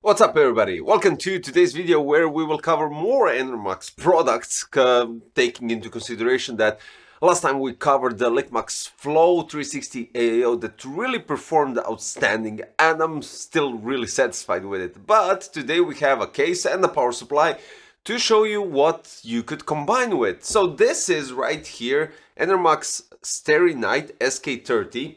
What's up everybody? Welcome to today's video where we will cover more Enermax products, taking into consideration that last time we covered the LIQMAXFLO 360 AAO that really performed outstanding and I'm still really satisfied with it. But today we have a case and a power supply to show you what you could combine with. So this is right here, Enermax SK30,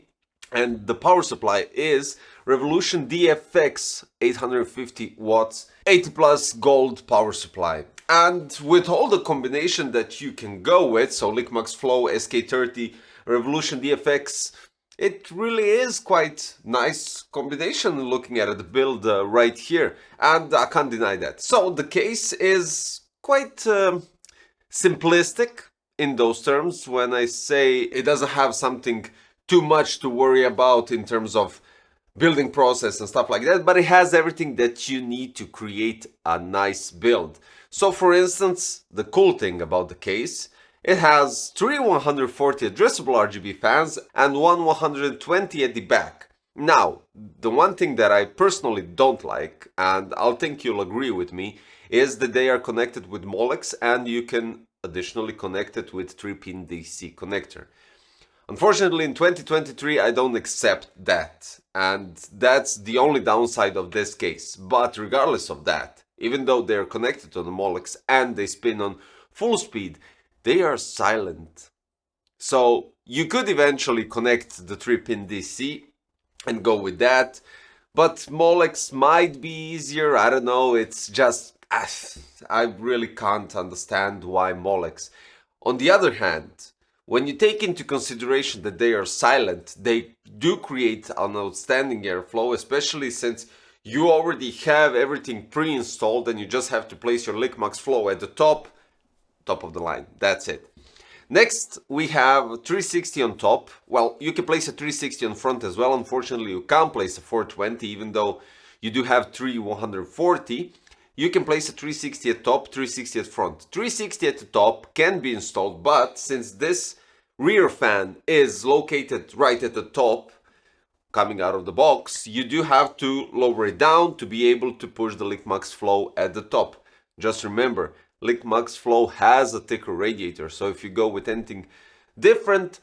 and the power supply is Revolution D.F.X 850 watts 80 plus gold power supply. And with all the combination that you can go with, so LIQMAXFLO SK30 Revolution D.F.X, it really is quite nice combination looking at the build right here, and I can't deny that. So the case is quite simplistic in those terms when I say it doesn't have something too much to worry about in terms of building process and stuff like that, but it has everything that you need to create a nice build. So for instance, the cool thing about the case, it has 3 140 addressable RGB fans and one 120 at the back. Now, the one thing that I personally don't like, and I'll think you'll agree with me, is that they are connected with Molex and you can additionally connect it with 3-pin DC connector. Unfortunately, in 2023, I don't accept that, and that's the only downside of this case. But regardless of that, even though they're connected to the Molex and they spin on full speed, they are silent. So you could eventually connect the 3-pin DC and go with that, but Molex might be easier, I don't know, it's just, I really can't understand why Molex. On the other hand, when you take into consideration that they are silent, they do create an outstanding airflow, especially since you already have everything pre-installed and you just have to place your LIQMAXFLO at the top of the line. That's it. Next, we have 360 on top. Well, you can place a 360 on front as well. Unfortunately, you can't place a 420, even though you do have 3 140. You can place a 360 at top, 360 at front. 360 at the top can be installed, but since this rear fan is located right at the top, coming out of the box, you do have to lower it down to be able to push the LIQMAXFLO at the top. Just remember, LIQMAXFLO has a thicker radiator, so if you go with anything different,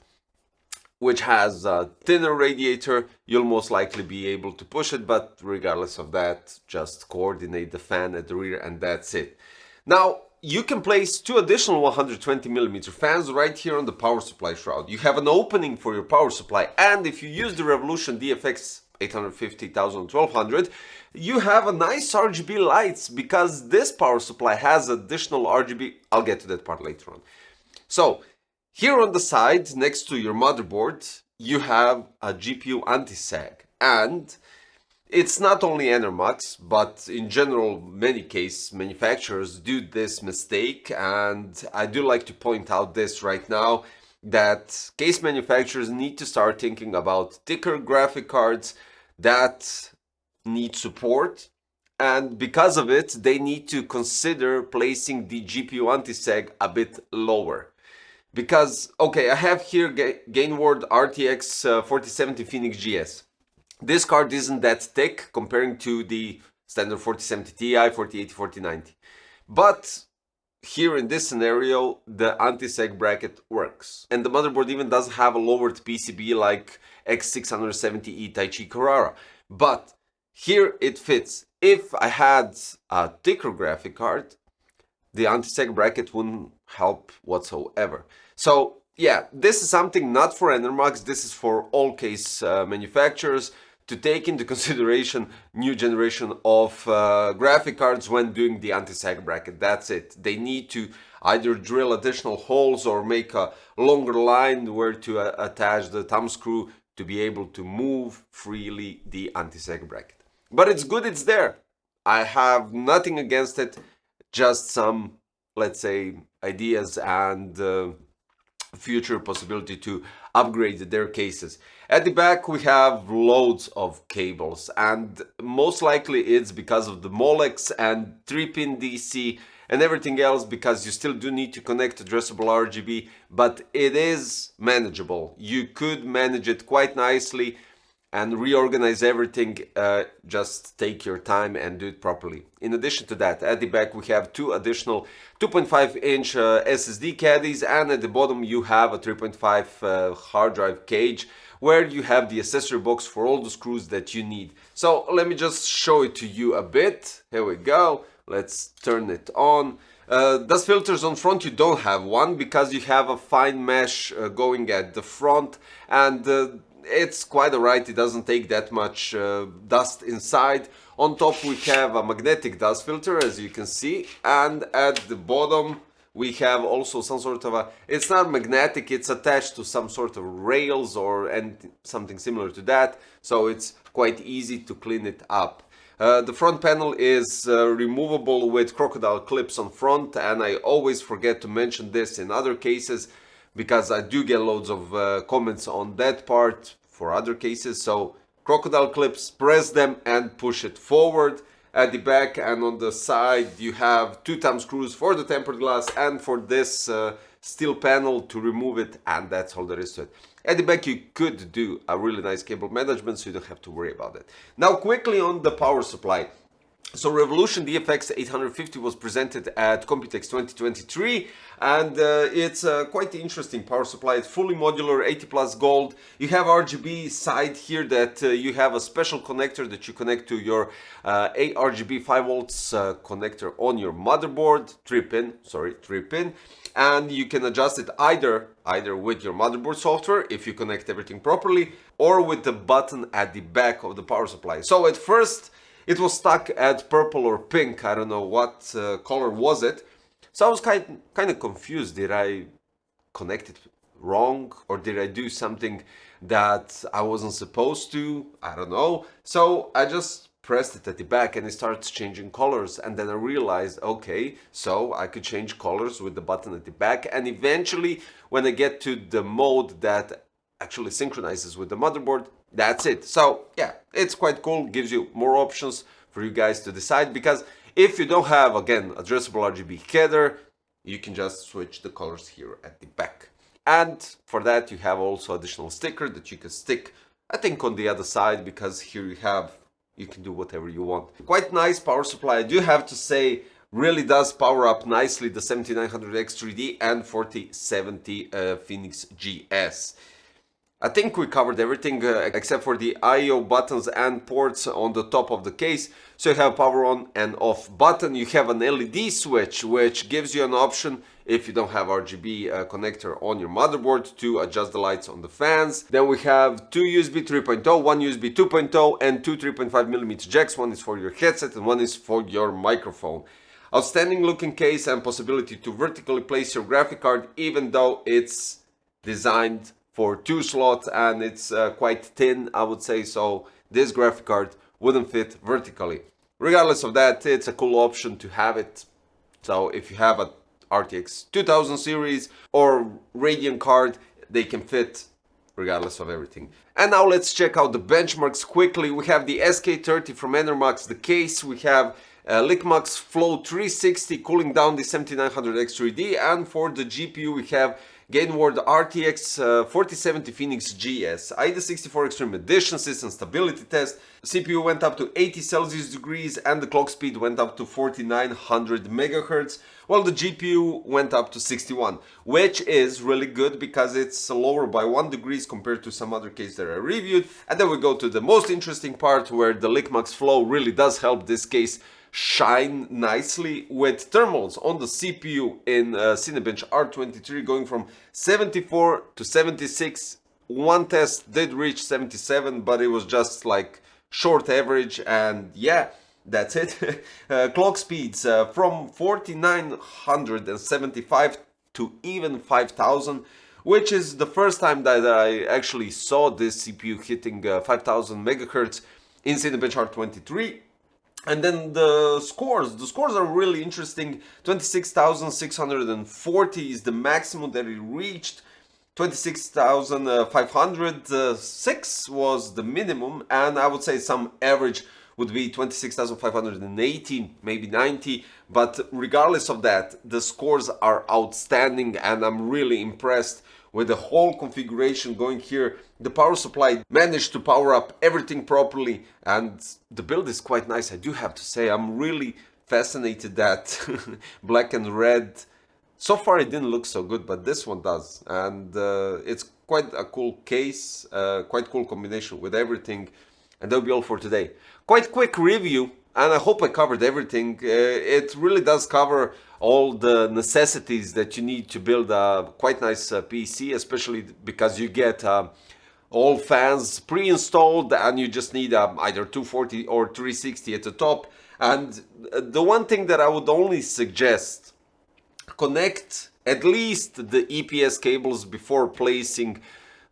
which has a thinner radiator, you'll most likely be able to push it, but regardless of that, just coordinate the fan at the rear and that's it. Now, you can place 2 additional 120mm fans right here on the power supply shroud. You have an opening for your power supply, and if you use the Revolution D.F.X 850, 1200, you have a nice RGB lights because this power supply has additional RGB. I'll get to that part later on. So, here on the side, next to your motherboard, you have a GPU anti-sag, and it's not only Enermax, but in general, many case manufacturers do this mistake, and I do like to point out this right now, that case manufacturers need to start thinking about thicker graphic cards that need support, and because of it, they need to consider placing the GPU anti-sag a bit lower. Because, okay, I have here Gainward RTX 4070 Phoenix GS. This card isn't that thick comparing to the standard 4070 Ti, 4080, 4090. But here in this scenario, the anti-sag bracket works. And the motherboard even does have a lowered PCB like X670E Taichi Carrara. But here it fits. If I had a thicker graphic card, the anti-sag bracket wouldn't help whatsoever. So yeah, this is something not for Enermax, this is for all case manufacturers to take into consideration new generation of graphic cards when doing the anti-sag bracket. That's it. They need to either drill additional holes or make a longer line where to attach the thumb screw to be able to move freely the anti-sag bracket. But it's good it's there. I have nothing against it, just some, let's say, ideas and future possibility to upgrade their cases. At the back we have loads of cables, and most likely it's because of the Molex and 3-pin DC and everything else, because you still do need to connect addressable RGB, but it is manageable. You could manage it quite nicely, and reorganize everything, just take your time and do it properly. In addition to that, at the back we have two additional 2.5-inch SSD caddies, and at the bottom you have a 3.5 hard drive cage where you have the accessory box for all the screws that you need. So let me just show it to you a bit. Here we go. Let's turn it on. Dust filters on front, you don't have one because you have a fine mesh going at the front, and it's quite alright, it doesn't take that much dust inside. On top we have a magnetic dust filter, as you can see, and at the bottom we have also some sort of a, it's not magnetic, it's attached to some sort of rails or something similar to that, so it's quite easy to clean it up. The front panel is removable with crocodile clips on front, and I always forget to mention this in other cases because I do get loads of comments on that part for other cases. So crocodile clips, press them and push it forward. At the back and on the side you have 2 thumb screws for the tempered glass and for this steel panel to remove it, and that's all there is to it. At the back you could do a really nice cable management, so you don't have to worry about it. Now quickly on the power supply. So Revolution D.F.X 850 was presented at Computex 2023, and it's a quite interesting power supply. It's fully modular, 80 plus gold. You have RGB side here that you have a special connector that you connect to your RGB 5 volts connector on your motherboard, 3 pin, and you can adjust it either with your motherboard software if you connect everything properly, or with the button at the back of the power supply. So at first it was stuck at purple or pink, I don't know what color was it. So I was kind of confused. Did I connect it wrong, or did I do something that I wasn't supposed to? I don't know. So I just pressed it at the back and it starts changing colors, and then I realized, okay, so I could change colors with the button at the back, and eventually when I get to the mode that actually synchronizes with the motherboard, that's it. So yeah, it's quite cool, gives you more options for you guys to decide, because if you don't have, again, addressable RGB header, you can just switch the colors here at the back. And for that you have also additional sticker that you can stick, I think, on the other side, because here you can do whatever you want. Quite nice power supply, I do have to say. Really does power up nicely the 7900 X3D and 4070 Phoenix GS. I think we covered everything except for the I/O buttons and ports on the top of the case. So you have power on and off button. You have an LED switch which gives you an option, if you don't have RGB connector on your motherboard, to adjust the lights on the fans. Then we have 2 USB 3.0, 1 USB 2.0 and 2 3.5mm jacks. One is for your headset and one is for your microphone. Outstanding looking case and possibility to vertically place your graphic card, even though it's designed for 2 slots and it's quite thin, I would say, so this graphic card wouldn't fit vertically. Regardless of that, it's a cool option to have it. So if you have a RTX 2000 series or Radeon card, they can fit regardless of everything. And now let's check out the benchmarks quickly. We have the SK30 from Enermax, the case. We have LIQMAXFLO 360 cooling down the 7900 X3D, and for the GPU we have Gainward RTX 4070 Phoenix GS, AIDA 64 Extreme Edition, system stability test. CPU went up to 80 Celsius degrees and the clock speed went up to 4900 MHz, while the GPU went up to 61, which is really good because it's lower by 1 degrees compared to some other case that I reviewed. And then we go to the most interesting part, where the LIQMAXFLO really does help this case shine nicely, with thermals on the CPU in Cinebench R23 going from 74 to 76. One test did reach 77, but it was just like short average, and yeah, that's it. Clock speeds from 4975 to even 5000, which is the first time that I actually saw this CPU hitting 5000 MHz in Cinebench R23. And then the scores are really interesting. 26,640 is the maximum that it reached. 26,506 was the minimum, and I would say some average would be 26,518, maybe 90. But regardless of that, the scores are outstanding, and I'm really impressed with the whole configuration going here. The power supply managed to power up everything properly, and the build is quite nice, I do have to say. I'm really fascinated that black and red, so far it didn't look so good, but this one does, and it's quite a cool case, quite cool combination with everything. And that'll be all for today. Quite quick review, and I hope I covered everything. It really does cover all the necessities that you need to build a quite nice PC, especially because you get all fans pre-installed, and you just need either 240 or 360 at the top. And the one thing that I would only suggest, connect at least the EPS cables before placing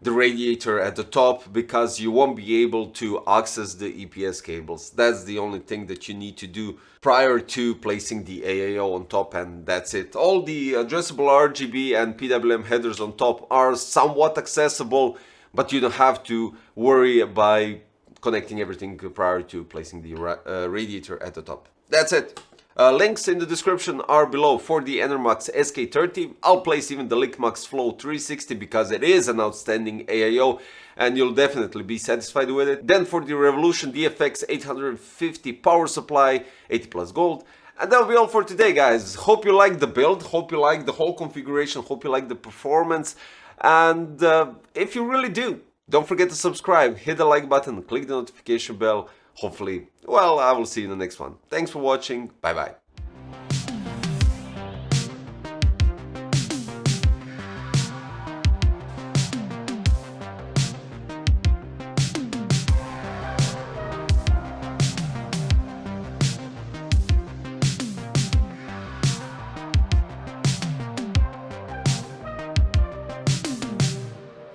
the radiator at the top, because you won't be able to access the EPS cables. That's the only thing that you need to do prior to placing the AIO on top, and that's it. All the addressable RGB and PWM headers on top are somewhat accessible, but you don't have to worry by connecting everything prior to placing the radiator at the top. That's it. Links in the description are below for the Enermax SK30. I'll place even the LIQMAXFLO 360 because it is an outstanding AIO and you'll definitely be satisfied with it. Then for the Revolution D.F.X 850 power supply, 80 plus gold. And that'll be all for today, guys. Hope you like the build, hope you like the whole configuration, hope you like the performance. And if you really do, don't forget to subscribe, hit the like button, click the notification bell. Hopefully, well, I will see you in the next one. Thanks for watching. Bye bye.